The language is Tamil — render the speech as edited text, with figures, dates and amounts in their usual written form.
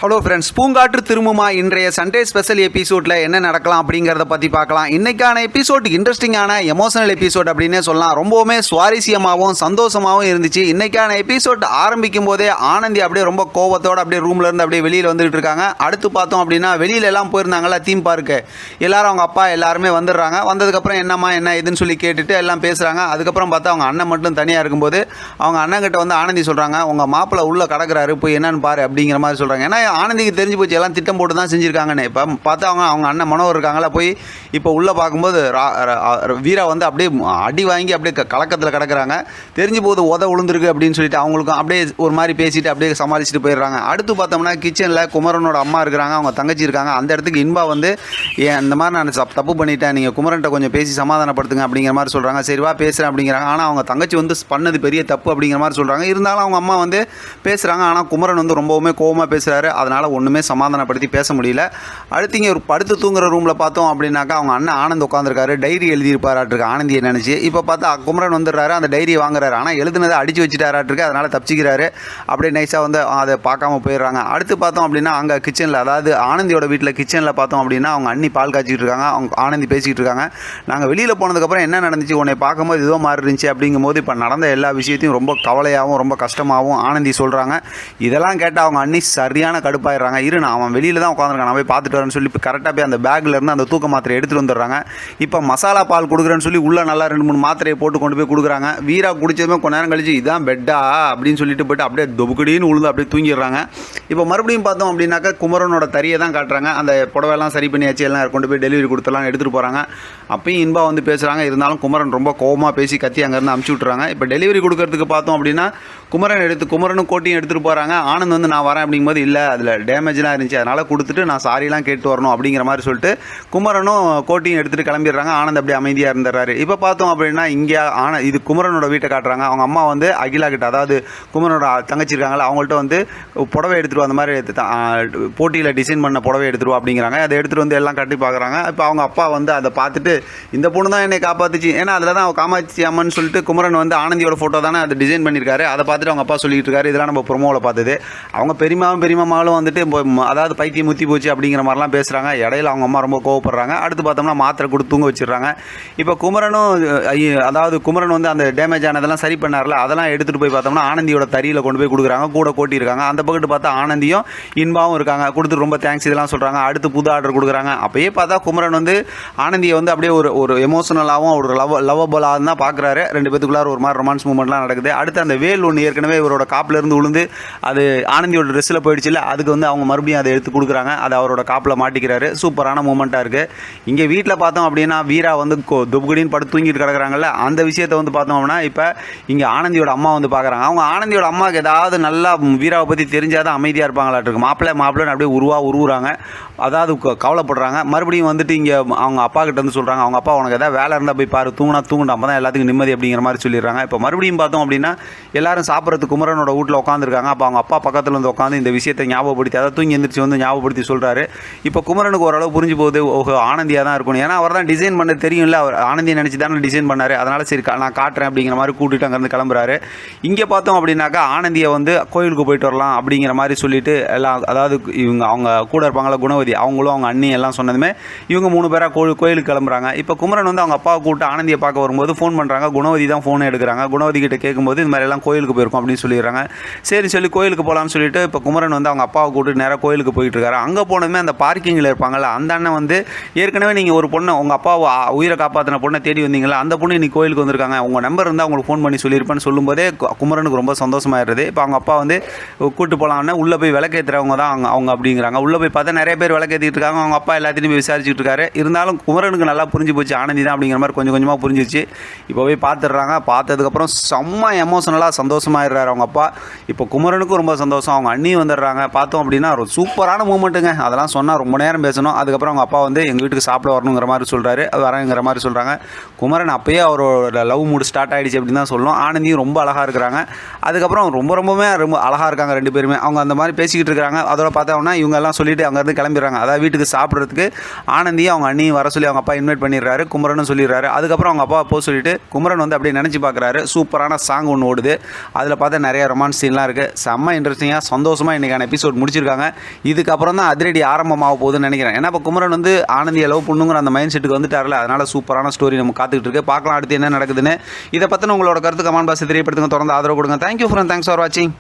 ஹலோ ஃப்ரெண்ட்ஸ், பூங்காற்று திரும்புமா இன்றைய சண்டே ஸ்பெஷல் எபிசோடில் என்ன நடக்கலாம் அப்படிங்கிறத பற்றி பார்க்கலாம். இன்றைக்கான எபிசோட் இன்ட்ரெஸ்டிங்கான எமோஷனல் எபிசோட் அப்படின்னே சொல்லலாம். ரொம்பவுமே சுவாரஸ்யமாகவும் சந்தோஷமாகவும் இருந்துச்சு. இன்றைக்கான எபிசோட் ஆரம்பிக்கும் போதே ஆனந்தி அப்படியே ரொம்ப கோவத்தோடு அப்படியே ரூம்லேருந்து அப்படியே வெளியில் வந்துட்டு இருக்காங்க. அடுத்து பார்த்தோம் அப்படின்னா வெளியில் எல்லாம் போயிருந்தாங்களா தீம் பார்க்கு, எல்லாரும் அவங்க அப்பா எல்லாருமே வந்துடுறாங்க. வந்ததுக்கப்புறம் என்னம்மா என்ன இதுன்னு சொல்லி கேட்டுட்டு எல்லாம் பேசுகிறாங்க. அதுக்கப்புறம் பார்த்தா அவங்க அண்ணன் மட்டும் தனியாக இருக்கும்போது அவங்க அண்ணன்கிட்ட வந்து ஆனந்தி சொல்கிறாங்க, உங்கள் மாப்பிள்ளை உள்ளே கடக்கிறாரு, போய் என்னன்னு பாரு அப்படிங்கிற மாதிரி சொல்கிறாங்க. ஏன்னா ஆனந்திக்கு தெரிஞ்சு போச்சு எல்லாம் திட்டம் போட்டு தான் செஞ்சுருக்காங்கன்னு. இப்போ பார்த்தா அவங்க அண்ணன் மனோவர் இருக்காங்களா, போய் இப்போ உள்ளே பார்க்கும்போது வீரா வந்து அப்படியே அடி வாங்கி அப்படியே கலக்கத்தில் கிடக்கிறாங்க. தெரிஞ்சு போது விழுந்துருக்கு அப்படின்னு சொல்லிட்டு அவங்களுக்கும் அப்படியே ஒரு மாதிரி பேசிட்டு அப்படியே சமாளிச்சுட்டு போயிடுறாங்க. அடுத்து பார்த்தோம்னா கிச்சனில் குமரனோட அம்மா இருக்கிறாங்க, அவங்க தங்கச்சி இருக்காங்க. அந்த இடத்துக்கு இன்பா வந்து இந்த மாதிரி நான் தப்பு பண்ணிட்டேன், நீங்கள் குமரன்ட்ட கொஞ்சம் பேசி சமாதானப்படுத்துங்க அப்படிங்கிற மாதிரி சொல்கிறாங்க. சரிவா பேசுகிறேன் அப்படிங்கிறாங்க. ஆனால் அவங்க தங்கச்சி வந்து பண்ணது பெரிய தப்பு அப்படிங்கிற மாதிரி சொல்கிறாங்க. இருந்தாலும் அவங்க அம்மா வந்து பேசுகிறாங்க. ஆனால் குமரன் வந்து ரொம்பவுமே கோவமாக பேசுகிறாரு. அதனால் ஒன்றுமே சமாதானப்படுத்தி பேச முடியல. அடுத்து இங்கே ஒரு படுத்து தூங்குற ரூமில் பார்த்தோம் அப்படின்னாக்கா அவங்க அண்ணன் ஆனந்த் உட்காந்துருக்காரு. டைரி எழுதியிருப்பாராட்டிருக்கு ஆனந்தியை நினச்சி. இப்போ பார்த்தா குமரன் வந்துடுறாரு, அந்த டைரியை வாங்குறாரு. ஆனால் எழுதுனதை அடித்து வச்சுட்டாராட்டிருக்கு. அதனால் தப்பிச்சிக்கிறாரு. அப்படியே நைஸாக வந்து அதை பார்க்காம போயிடுறாங்க. அடுத்து பார்த்தோம் அப்படின்னா அங்கே கிச்சனில், அதாவது ஆனந்தியோட வீட்டில் கிச்சனில் பார்த்தோம் அப்படின்னா அவங்க அண்ணி பால் காய்ச்சிட்டு இருக்காங்க. அவங்க ஆனந்தி பேசிக்கிட்டு இருக்காங்க. நாங்கள் வெளியில் போனதுக்கப்புறம் என்ன நடந்துச்சு, உன்னை பார்க்கும்போது இதோ மாதிரி இருந்துச்சு அப்படிங்கும்போது இப்போ நடந்த எல்லா விஷயத்தையும் ரொம்ப கவலையாகவும் ரொம்ப கஷ்டமாகவும் ஆனந்தி சொல்கிறாங்க. இதெல்லாம் கேட்டால் அவங்க அண்ணி சரியான கடுப்பாயிடுறாங்க. நான் அவன் வெளியில் தான் உட்காந்துருக்கான், நான் போய் பார்த்துட்டு வரேன்னு சொல்லி இப்போ கரெக்டாக போய் அந்த பேக்கில் இருந்து அந்த தூக்க மாத்திரை எடுத்துகிட்டு வந்துடுறாங்க. இப்போ மசாலா பால் கொடுக்குறேன்னு சொல்லி உள்ளே நல்லா 2-3 மாத்திரையை போட்டு கொண்டு போய் கொடுக்குறாங்க. வீரா குடிச்சதுமே கொஞ்ச நேரம் கழிச்சு இதான் பெட்டா அப்படின்னு சொல்லிட்டு போய்ட்டு அப்படியே தொபுக்கடின்னு உழுந்து அப்படியே தூங்கிடுறாங்க. இப்போ மறுபடியும் பார்த்தோம் அப்படின்னாக்கா குமரனோட தறியை தான் காட்டுறாங்க. அந்த புடவையெல்லாம் சரி பண்ணியாச்சு, எல்லாம் கொண்டு போய் டெலிவரி கொடுத்துலாம் எடுத்துகிட்டு போகிறாங்க. அப்பயும் இன்பா வந்து பேசுகிறாங்க. இருந்தாலும் குமரன் ரொம்ப கோவமாக பேசி கத்தி அங்கேருந்து அமுச்சு விட்றாங்க. இப்போ டெலிவரி கொடுக்கறதுக்கு பார்த்தோம் அப்படின்னா குமரனும் கோட்டியும் எடுத்துகிட்டு போகிறாங்க. ஆனந்த் வந்து நான் வரேன் அப்படிங்கும்போது இல்லை, அதில் டேமேஜ்லாம் இருந்துச்சு, அதனால் கொடுத்துட்டு நான் சாரிலாம் கேட்டு வரணும் அப்படிங்கிற மாதிரி சொல்லிட்டு குமரனும் கோட்டியும் எடுத்துகிட்டு கிளம்பிடுறாங்க. ஆனந்த் அப்படியே அமைதியாக இருந்துடுறாரு. இப்போ பார்த்தோம் அப்படின்னா இங்கே இது குமரனோட வீட்டை காட்டுறாங்க. அவங்க அம்மா வந்து அகிலா கிட்ட, அதாவது குமரனோட தங்கச்சி இருக்காங்களா, அவங்கள்ட்ட வந்து புடவை எடுத்துகிட்டு அந்த மாதிரி போட்டியில் டிசைன் பண்ண புடவை எடுத்துருவா அப்படிங்கிறாங்க. அதை எடுத்துகிட்டு வந்து எல்லாம் கட்டி பார்க்குறாங்க. இப்போ அவங்க அப்பா வந்து அதை பார்த்துட்டு இந்த பொண்ணு தான் என்னை காப்பாற்றுச்சு, ஏன்னா அதில் தான் அவள் காமாட்சி அம்மன் சொல்லிட்டு குமரன் வந்து ஆனந்தியோட ஃபோட்டோ தானே அதை டிசைன் பண்ணியிருக்காரு. அதை பார்த்துட்டு அவங்க அப்பா சொல்லிட்டு இருக்காரு. இதெல்லாம் நம்ம ப்ரொமோவில் பார்த்தது. அவங்க பெரியமாவும் வந்துட்டு அதாவது பைத்தியம் முத்தி போச்சு அப்படிங்கிற மாதிரிலாம் பேசுகிறாங்க. இடையில அவங்க அம்மா ரொம்ப கோவப்படுறாங்க. அடுத்து பார்த்தோம்னா மாத்திரை கொடுத்து தூங்க வச்சிடுறாங்க. இப்போ குமரன் வந்து அந்த டேமேஜ் ஆனதெல்லாம் சரி பண்ணார்ல, அதெல்லாம் எடுத்துகிட்டு போய் பார்த்தோம்னா ஆனந்தியோட தறியில் கொண்டு போய் கொடுக்குறாங்க. கூட கோட்டியிருக்காங்க. அந்த பக்கத்து பார்த்தா ஆனந்தியும் இன்பாவும் இருக்காங்க. கொடுத்துட்டு ரொம்ப தேங்க்ஸ் இதெல்லாம் சொல்கிறாங்க. அடுத்து புது ஆர்டர் கொடுக்குறாங்க. அப்பயே பார்த்தா குமரன் வந்து ஆனந்தியை வந்து அப்படியே ஒரு எமோஷனலாகவும் ஒரு லவ்வபலாக தான் பார்க்குறாரு. ரெண்டு பேத்துக்குள்ளார ஒரு மாதிரி ரொமான்ஸ் மூமெண்ட்லாம் நடக்குது. அடுத்து அந்த வேல் ஒன்று ஏற்கனவே இவரோட காப்பிலேருந்து விழுந்து அது ஆனந்தியோட ட்ரெஸ்ஸில் போயிடுச்சு இல்லை, அதுக்கு வந்து அவங்க மறுபடியும் அதை எடுத்து கொடுக்குறாங்க. அதை அவரோட காப்பில் மாட்டிக்கிறாரு. சூப்பரான மூமெண்ட்டாக இருக்குது. இங்கே வீட்டில் பார்த்தோம் அப்படின்னா வீரா வந்து துபுகடின்னு படுத்து தூங்கிட்டு கிடக்குறாங்கல்ல, அந்த விஷயத்தை வந்து பார்த்தோம் அப்படின்னா இப்போ இங்கே ஆனந்தியோட அம்மா வந்து பார்க்குறாங்க. அவங்க ஆனந்தியோட அம்மாவுக்கு ஏதாவது நல்லா வீராவை பற்றி தெரிஞ்சால் தான் அமைதியாக இருப்பாங்களாட்டிருக்கு. மாப்பிள்ளைன்னு அப்படியே உருவுறாங்க. அதாவது கவலைப்படுறாங்க. மறுபடியும் வந்துட்டு இங்கே அவங்க அப்பா கிட்ட வந்து சொல்கிறாங்க, அவங்க அப்பா உனக்கு ஏதாவது வேலை இருந்தால் போய் பாரு, தூங்கணும், அப்போ தான் எல்லாத்துக்கும் நிம்மதி அப்படிங்கிற மாதிரி சொல்லிடுறாங்க. இப்போ மறுபடியும் பார்த்தோம் அப்படின்னா எல்லாரும் சாப்பிட்றதுக்கு குமரனோட வீட்டில் உட்காந்துருக்காங்க. அப்போ அவங்க அப்பா பக்கத்தில் வந்து உட்காந்து இந்த விஷயத்தை ஞாபகப்படுத்தி, அதாவது தூங்கி எந்திரிச்சு வந்து ஞாபகப்படுத்தி சொல்கிறாரு. இப்போ குமரனுக்கு ஓரளவு புரிஞ்சு போகுது, ஓஹோ ஆனந்தியாக தான் இருக்கணும், ஏன்னா அவர் தான் டிசைன் பண்ண தெரியும்ல, அவர் ஆனந்தியை நினச்சி தானே டிசைன் பண்ணார். அதனால் சரி நான் காட்டுறேன் அப்படிங்கிற மாதிரி கூட்டிகிட்டு அங்கேருந்து கிளம்புறாரு. இங்கே பார்த்தோம் அப்படின்னாக்கா ஆனந்தியை வந்து கோயிலுக்கு போயிட்டு வரலாம் அப்படிங்கிற மாதிரி சொல்லிட்டு எல்லாம், அதாவது அவங்க கூட இருப்பாங்களா குணவதி, அவங்களும் அவங்க அண்ணி எல்லாம் சொன்னதுமே இவங்க 3 பேராக கோயிலுக்கு கிளம்புறாங்க. இப்போ குமரன் வந்து அவங்க அப்பாவை கூப்பிட்டு ஆனந்தியை பார்க்க வரும்போது ஃபோன் பண்ணுறாங்க. குணவதி தான் ஃபோனை எடுக்கிறாங்க. குணவதி கிட்ட கேட்கும்போது இது மாதிரி எல்லாம் கோயிலுக்கு போயிருக்கோம் அப்படின்னு சொல்லிடுறாங்க. சரி சொல்லி கோயிலுக்கு போகலான்னு சொல்லிட்டு இப்போ குமரன் வந்து அவங்க அப்பாவை கூப்பிட்டு நேராக கோயிலுக்கு போயிட்டு இருக்காரு. அங்கே போனதுமே அந்த பார்க்கிங்கில் இருப்பாங்கல்ல அந்த அண்ணன் வந்து ஏற்கனவே நீங்கள் ஒரு பொண்ணை, உங்கள் அப்பாவை உயிரை காப்பாற்றின பொண்ணை தேடி வந்தீங்களா, அந்த பொண்ணு இன்னைக்கு கோயிலுக்கு வந்திருக்காங்க, உங்கள் நம்பர் இருந்தால் உங்களுக்கு ஃபோன் பண்ணி சொல்லியிருப்பேன்னு சொல்லும்போதே குமரனுக்கு ரொம்ப சந்தோஷமாயிடுது. இப்போ அவங்க அப்பா வந்து கூப்பிட்டு போகலான்னு உள்ளே போய் விளக்கேற்றுறவங்க தான் அவங்க அப்படிங்கிறாங்க. உள்ளே போய் பார்த்தா நிறைய பேர் விளக்கேற்றிட்டு இருக்காங்க. அவங்க அப்பா எல்லாத்தையும் விசாரிச்சுட்டு இருக்காரு. இருந்தாலும் குமரனுக்கு நல்லா புரிஞ்சு போச்சு ஆனந்தி தான் அப்படிங்கிற மாதிரி கொஞ்சம் கொஞ்சமாக புரிஞ்சிச்சு. இப்போ போய் பார்த்துடுறாங்க. பார்த்ததுக்கப்புறம் செம்ம எமோஷனலாக சந்தோஷமாயிடுறாரு அவங்க அப்பா. இப்போ குமரனுக்கும் ரொம்ப சந்தோஷம். அவங்க அண்ணி வந்துடுறாங்க. பார்த்தோம் அப்படின்னா ஒரு சூப்பரான மூமெண்ட்டுங்க. அதெல்லாம் சொன்னால் ரொம்ப நேரம் பேசணும். அதுக்கப்புறம் அவங்க அப்பா வந்து எங்கள் வீட்டுக்கு சாப்பிட வரணுங்கிற மாதிரி சொல்கிறாரு. அது வரங்கிற மாதிரி சொல்கிறாங்க. குமரன் அப்பயே அவரோட லவ் மூடு ஸ்டார்ட் ஆகிடுச்சு அப்படின்னு தான் சொல்லணும். ஆனந்தியும் ரொம்ப அழகாக இருக்கிறாங்க. அதுக்கப்புறம் ரொம்ப அழகாக இருக்காங்க ரெண்டு பேருமே. அவங்க அந்த மாதிரி பேசிக்கிட்டு இருக்கிறாங்க. அதோட பார்த்தோம்னா இவங்க எல்லாம் சொல்லிட்டு அங்கேருந்து கிளம்பிடுறாங்க. அதாவது வீட்டுக்கு சாப்பிட்றதுக்கு ஆனந்தியும் அவங்க அண்ணியும் வர சொல்லி அவங்க அப்பா இன்வைட் பண்ணிடுறாரு. குமரனும் சொல்லிடுறாரு. அதுக்கப்புறம் அவங்க அப்பா போக சொல்லிட்டு குமரன் வந்து அப்படியே நினச்சி பார்க்குறாரு. சூப்பரான சாங் ஒன்று ஓடுது. அதில் பார்த்தா நிறைய ரொமான்ஸ் சீன்லாம் இருக்குது. செம்ம இன்ட்ரெஸ்டிங்காக சந்தோஷமாக இன்றைக்கான எபிசோட் எபிசோட் முடிச்சிருக்காங்க. இதுக்கப்புறம் தான் அதிரடி ஆரம்பமாக போகுதுன்னு நினைக்கிறேன். ஏன்னா இப்போ குமரன் வந்து ஆனந்தியை லவ் பண்ணுங்கிற அந்த மைண்ட் செட்டுக்கு வந்துட்டார்ல, அதனால் சூப்பரான ஸ்டோரி நம்ம காத்துக்கிட்டு இருக்கு. பார்க்கலாம் அடுத்து என்ன நடக்குதுன்னு. இதை பற்றின உங்களோட கருத்து கமெண்ட் பாக்ஸில் தெரியப்படுத்துங்க. தொடர்ந்து ஆதரவு கொடுங்க. தேங்க்யூ ஃப்ரெண்ட், தேங்க்ஸ் ஃபார் வாட்சிங்.